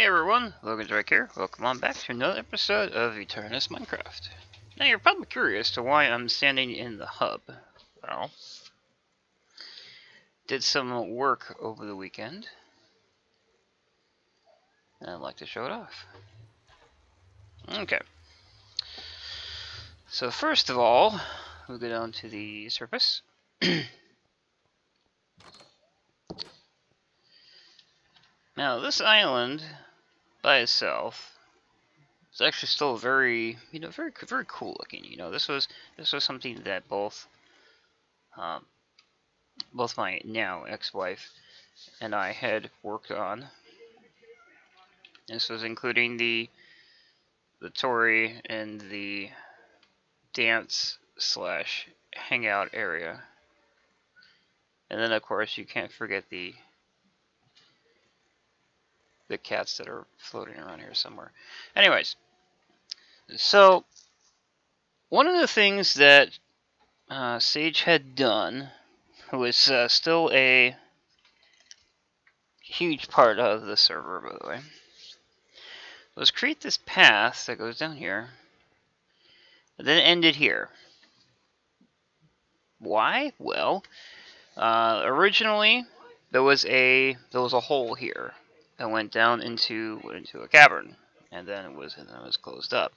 everyone, Logansryche here. Welcome on back to another episode of Aternos Minecraft. Now you're probably curious to why I'm standing in the hub. Well, did some work over the weekend, and I'd like to show it off. Okay. So first of all, we'll go down to the surface. Now this island by itself, it's actually still very, very cool looking. This was something that both my now ex-wife and I had worked on. This was including the Tory and the dance / hangout area, and then of course you can't forget the cats that are floating around here somewhere. Anyways, so one of the things that Sage had done, who was still a huge part of the server, by the way, was create this path that goes down here, and then ended here. Why? Well, originally there was a hole here that went down into a cavern, and then it was closed up,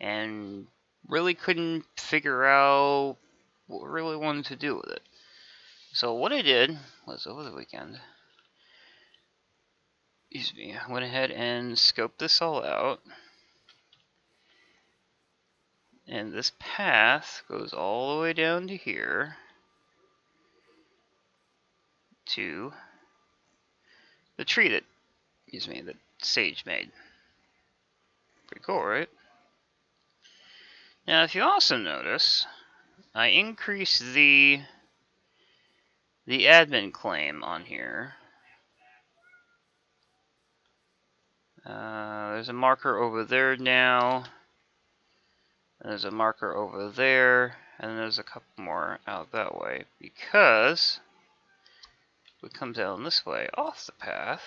and really couldn't figure out what we really wanted to do with it. So what I did was, over the weekend, I went ahead and scoped this all out, and this path goes all the way down to here to the tree that Sage made. Pretty cool, right? Now, if you also notice, I increased the admin claim on here. There's a marker over there now. There's a marker over there, and there's a couple more out that way, because we come down this way off the path.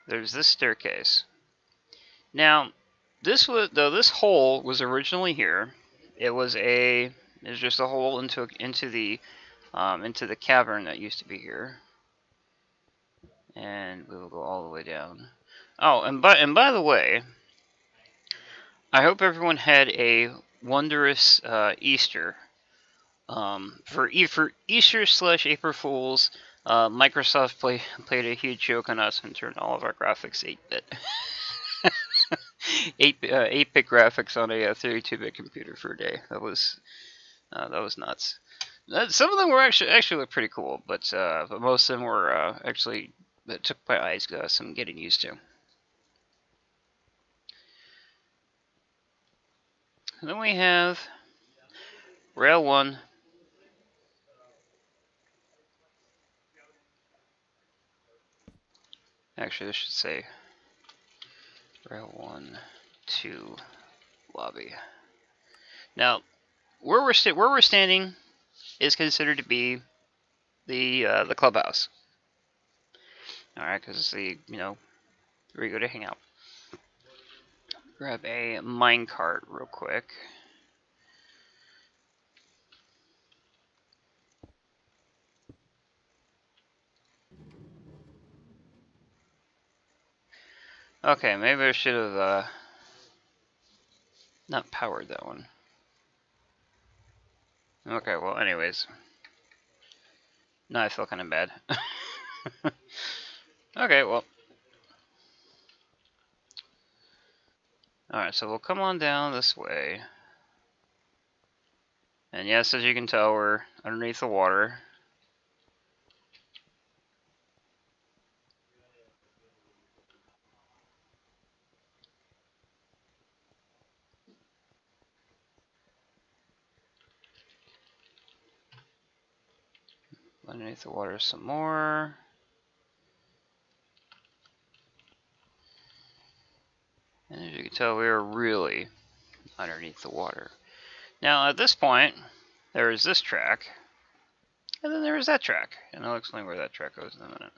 There's this staircase. Now, this hole was originally here. It was just a hole into the cavern that used to be here, and we will go all the way down. Oh, and by the way, I hope everyone had a wondrous Easter. For Easter / April Fools, Microsoft played a huge joke on us and turned all of our graphics 8-bit. 8-bit graphics on a 32-bit computer for a day. That was nuts. Some of them were actually looked pretty cool, but most of them were actually that took my eyes some getting used to. And then we have Rail 1. Actually, this should say Rail 1 to lobby. Now, where we're standing is considered to be the clubhouse. All right, because it's where we go to hang out. Grab a minecart real quick. Okay, maybe I should have not powered that one. Okay, well, anyways. Now I feel kind of bad. Okay, well. Alright, so we'll come on down this way. And yes, as you can tell, we're underneath the water. Underneath the water some more. And as you can tell, we are really underneath the water. Now, at this point, there is this track, and then there is that track. And I'll explain where that track goes in a minute.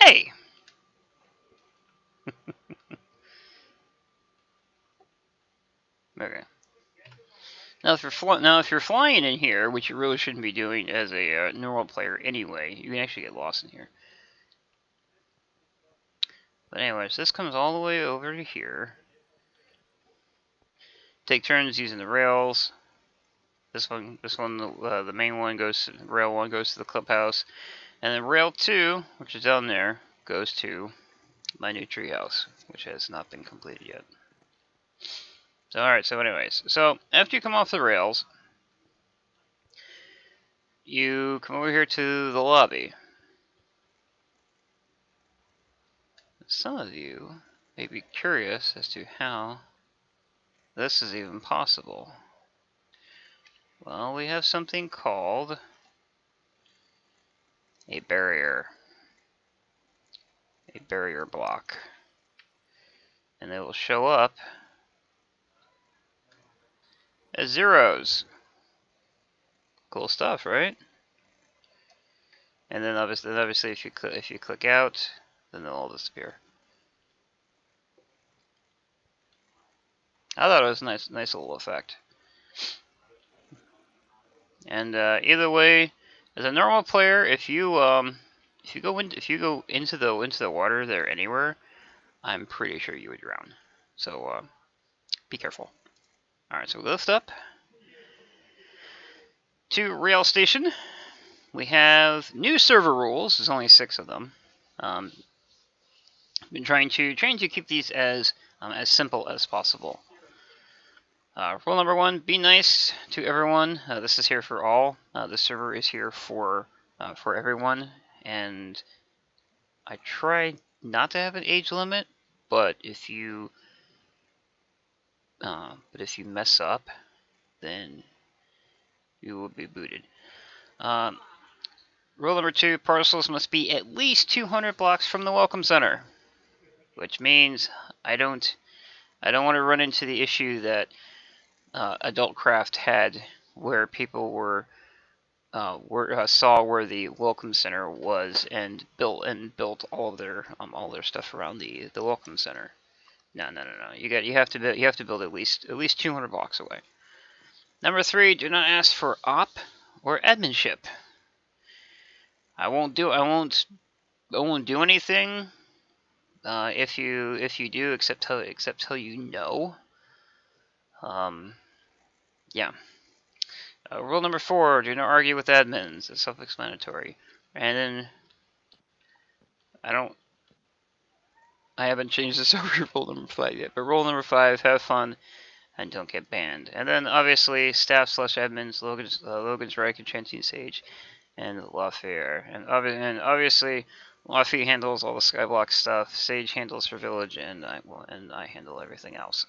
Hey! Okay. Now, if you're flying in here, which you really shouldn't be doing as a normal player anyway, you can actually get lost in here. But anyways, this comes all the way over to here. Take turns using the rails. This one, the main one goes. Rail 1 goes to the clubhouse, and then rail 2, which is down there, goes to my new treehouse, which has not been completed yet. So alright. So anyways, so after you come off the rails, you come over here to the lobby. Some of you may be curious as to how this is even possible. Well, we have something called a barrier block, and they will show up as zeros. Cool stuff, right? And then obviously if you click out, then they'll all disappear. I thought it was a nice little effect. And either way, as a normal player, if you go into the water there anywhere, I'm pretty sure you would drown. So be careful. All right, so we lift up to rail station. We have new server rules. There's only 6 of them. Been trying to keep these as simple as possible. Rule number 1: be nice to everyone. This is here for all. The server is here for everyone, and I try not to have an age limit. But if you mess up, then you will be booted. Rule number 2: parcels must be at least 200 blocks from the welcome center, which means I don't want to run into the issue that Adultcraft had, where people saw where the welcome center was and built all their stuff around the welcome center. No. You have to build at least 200 blocks away. Number 3: do not ask for op or adminship. I won't do anything if you do, except tell you no. Yeah. Rule number 4: do not argue with admins. It's self-explanatory. And then I haven't changed the server rule number 5 yet, but rule number 5: have fun and don't get banned. And then obviously staff/admins, Logansryche and Chanting Sage, and Lafayette. And obviously Lafayette handles all the skyblock stuff, Sage handles for village, and I handle everything else.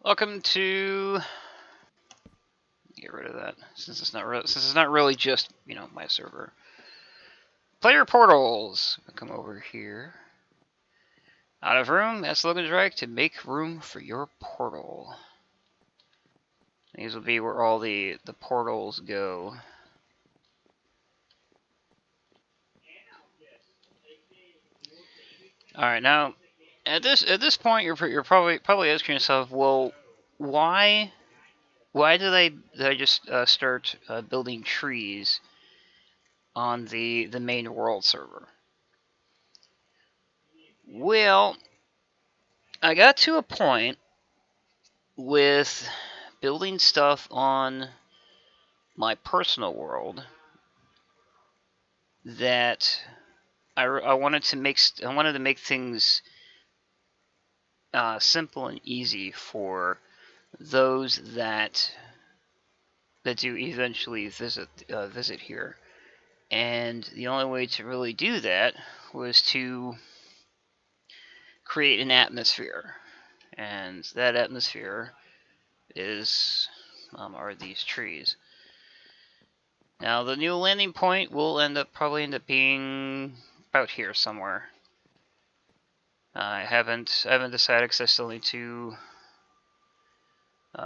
Welcome to. Get rid of that since it's not really just my server. Player portals. Come over here. Out of room. That's Logansryche to make room for your portal. These will be where all the portals go. All right, now at this point, you're probably asking yourself, well, why did I just start building trees on the main world server? Well, I got to a point with building stuff on my personal world that I wanted to make things simple and easy for those that do eventually visit here. And the only way to really do that was to create an atmosphere, and that atmosphere are these trees. Now the new landing point will probably end up being about here somewhere. I haven't decided because I still need to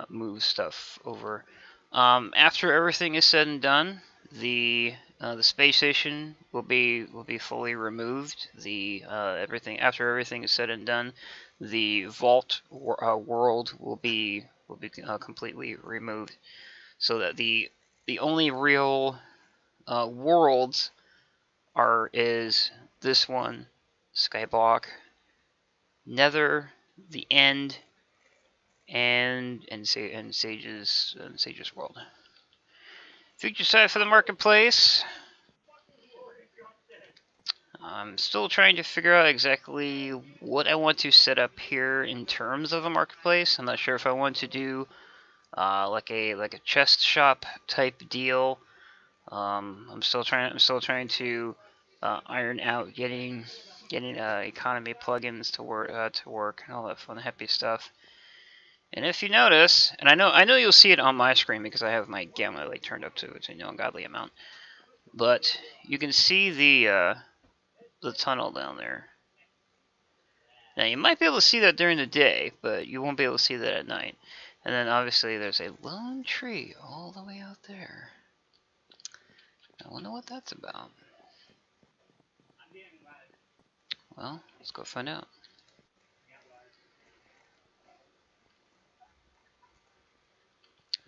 move stuff over. After everything is said and done, the space station will be fully removed. The everything after everything is said and done, the vault world will be completely removed, so that the only real worlds is this one, Skyblock, Nether, the End, and Sage's world. Future site for the marketplace. I'm still trying to figure out exactly what I want to set up here in terms of a marketplace. I'm not sure if I want to do like a chest shop type deal. I'm still trying to iron out getting economy plugins to work and all that fun happy stuff. And if you notice, and I know you'll see it on my screen because I have my gamma like turned up to an ungodly amount, but you can see the tunnel down there. Now you might be able to see that during the day, but you won't be able to see that at night. And then obviously there's a lone tree all the way out there. I wonder what that's about. Well, let's go find out.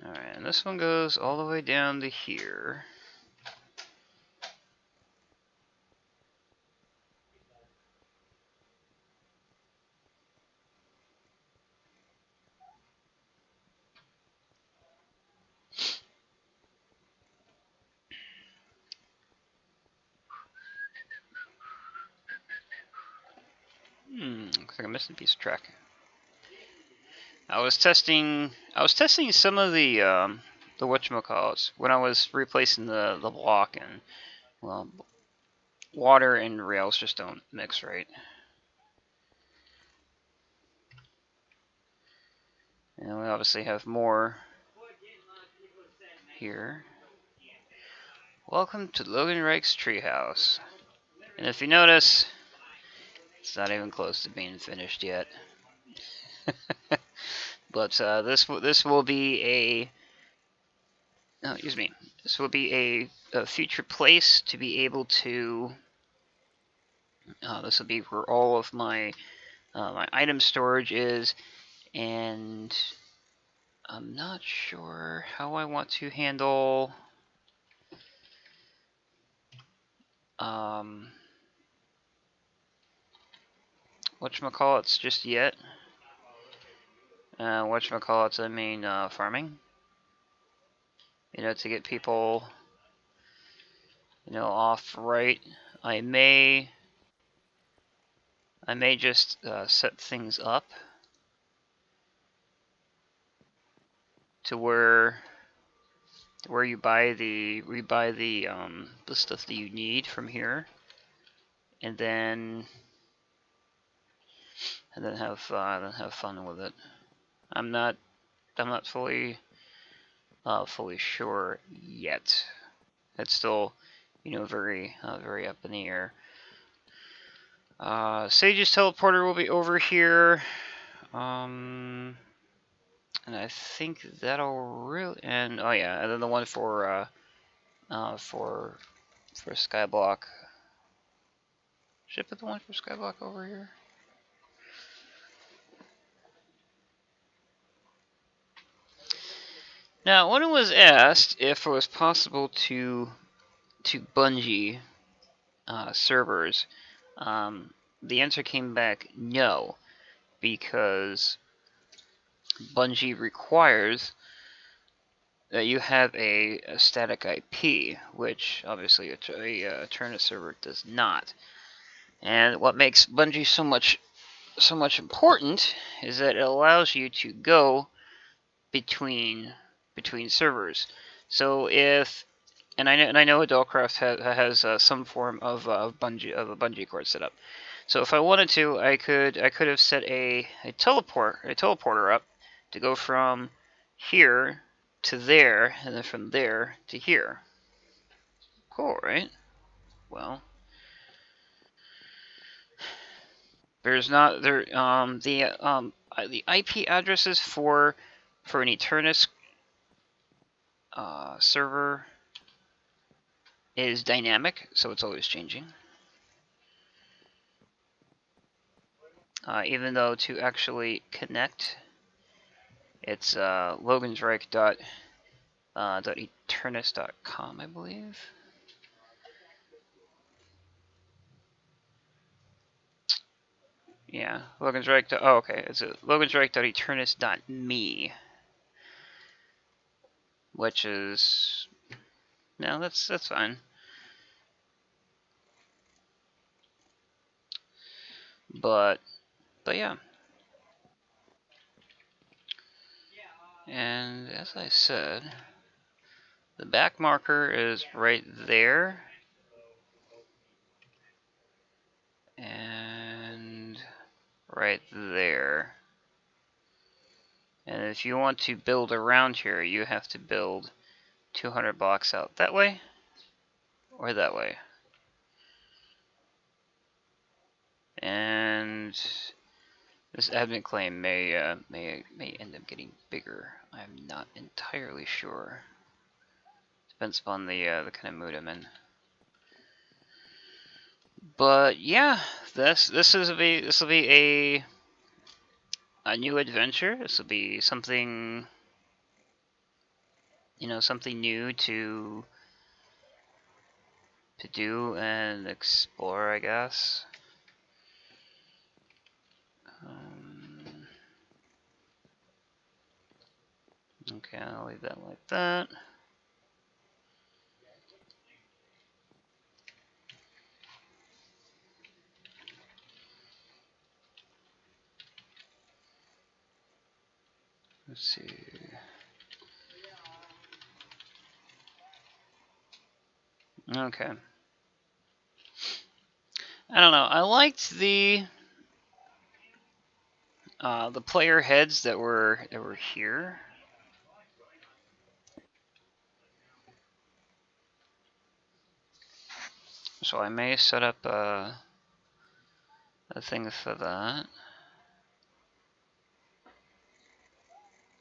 Alright, and this one goes all the way down to here. Looks like I'm missing a piece of track. I was testing some of the whatchamacallits when I was replacing the block, and well, water and rails just don't mix right. And we obviously have more here. Welcome to Logansryche's treehouse. And if you notice, it's not even close to being finished yet. But this will be this will be a future place to be able to. This will be where all of my my item storage is, and I'm not sure how I want to handle whatchamacallits just yet. Whatchamacallits, I mean farming. You know, to get people, you know, off right. I may just set things up to where you buy the stuff that you need from here, and then have fun with it. I'm not fully sure yet. It's still, you know, very up in the air. Sage's teleporter will be over here. And I think that'll really, and oh yeah, and then the one for Skyblock. Should I put the one for Skyblock over here? Now, when it was asked if it was possible to Bungie servers, the answer came back no, because Bungie requires that you have a static IP, which obviously a Aternos server does not. And what makes Bungie so much important is that it allows you to go between servers. So if, and I know Adultcraft has some form of a Bungie cord set up. So if I wanted to, I could have set a teleporter up to go from here to there, and then from there to here. Cool, right? Well, there's not there the IP addresses for an Aternos server is dynamic, so it's always changing. Even though to actually connect, it's Logansryche.Aternos.com, I believe. Yeah, Logansryche. Oh, okay. It's Logansryche.Aternos.me, which is no, that's fine. But yeah. And as I said, the back marker is right there. And right there. And if you want to build around here, you have to build 200 blocks out that way or that way. And this admin claim may end up getting bigger. I'm not entirely sure. Depends upon the kind of mood I'm in. But yeah, this will be a new adventure. This will be something, you know, something new to do and explore, I guess. Okay, I'll leave that like that. Let's see. Okay. I don't know. I liked the player heads that were here. So I may set up a thing for that.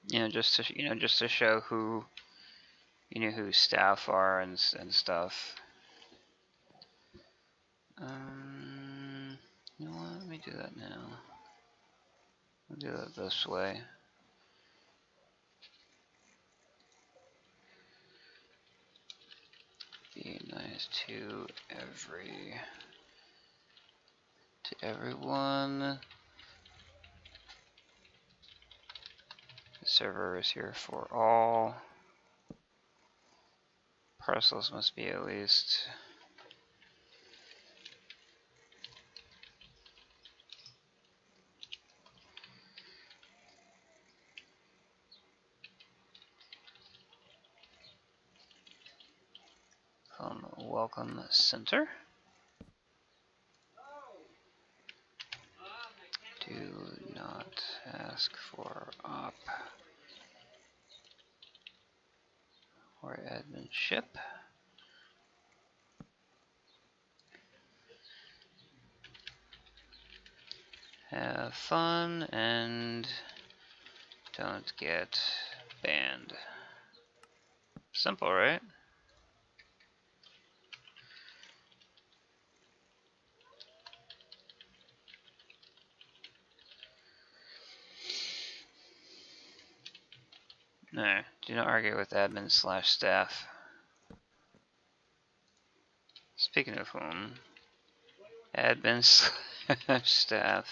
You know, just to show who who staff are and stuff. You know what? Let me do that now. I'll do that this way. Be nice to everyone. The server is here for all. Parcels must be at least from Welcome Center. Do not ask for op or adminship. Have fun and don't get banned. Simple, right? No, do not argue with admin/staff. Speaking of whom, admin/staff.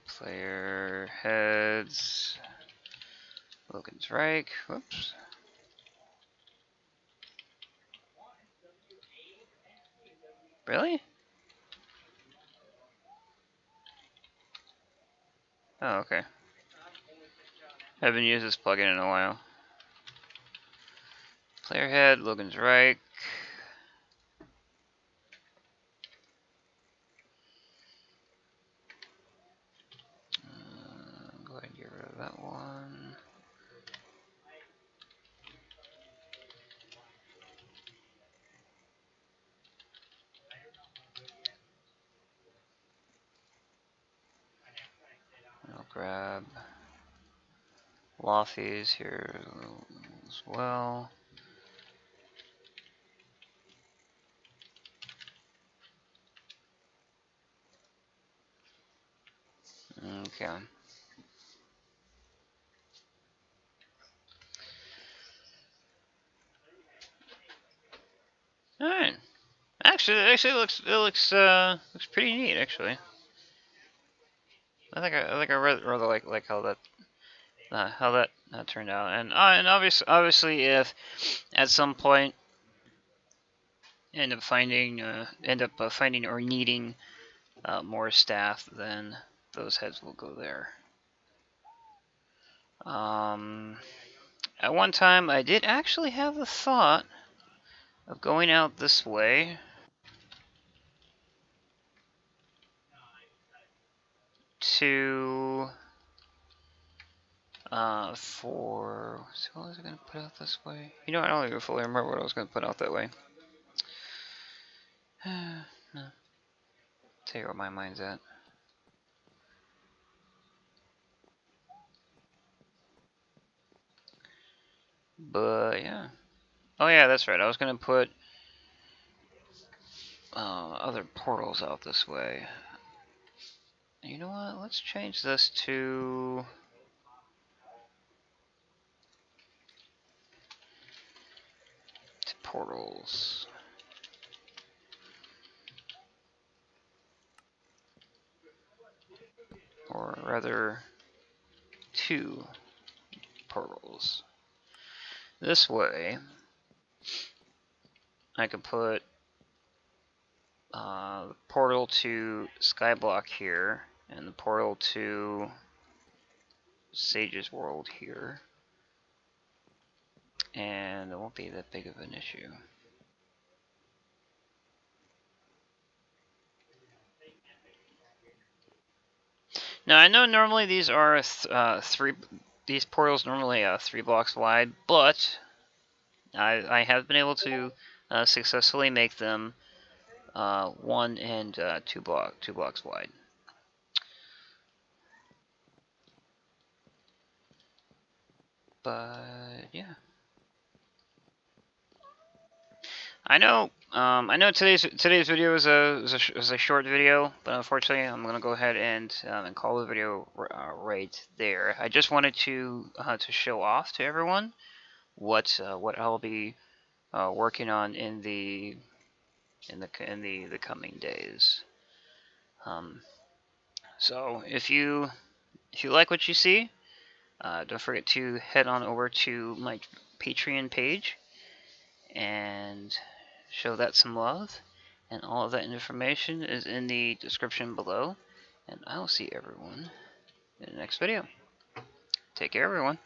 Player heads. Logansryche. Whoops. Really? Oh, okay. I haven't used this plugin in a while. Player head, Logansryche. Go ahead and get rid of that one. I'll grab Lofties here as well. Okay. All right. Actually, it looks pretty neat. Actually, I think I rather like how that turned out. And obviously, if at some point end up finding or needing more staff, then those heads will go there. At one time, I did actually have the thought of going out this way. To for so what was I gonna put out this way? You know, I don't even fully remember what I was gonna put out that way. No. Tell you where my mind's at. But yeah. Oh yeah, that's right. I was gonna put other portals out this way. You know what? Let's change this to portals. Or rather, 2 portals. This way, I could put the portal to Skyblock here, and the portal to Sage's World here. And it won't be that big of an issue. Now I know normally these are these portals normally 3 blocks wide, but I have been able to successfully make them 1 and 2 blocks wide. But yeah, I know today's video was a short video, but unfortunately I'm gonna go ahead and call the video right there. I just wanted to show off to everyone what I'll be working on in the coming days. So if you like what you see, don't forget to head on over to my Patreon page and show that some love. And all of that information is in the description below. And I will see everyone in the next video. Take care, everyone.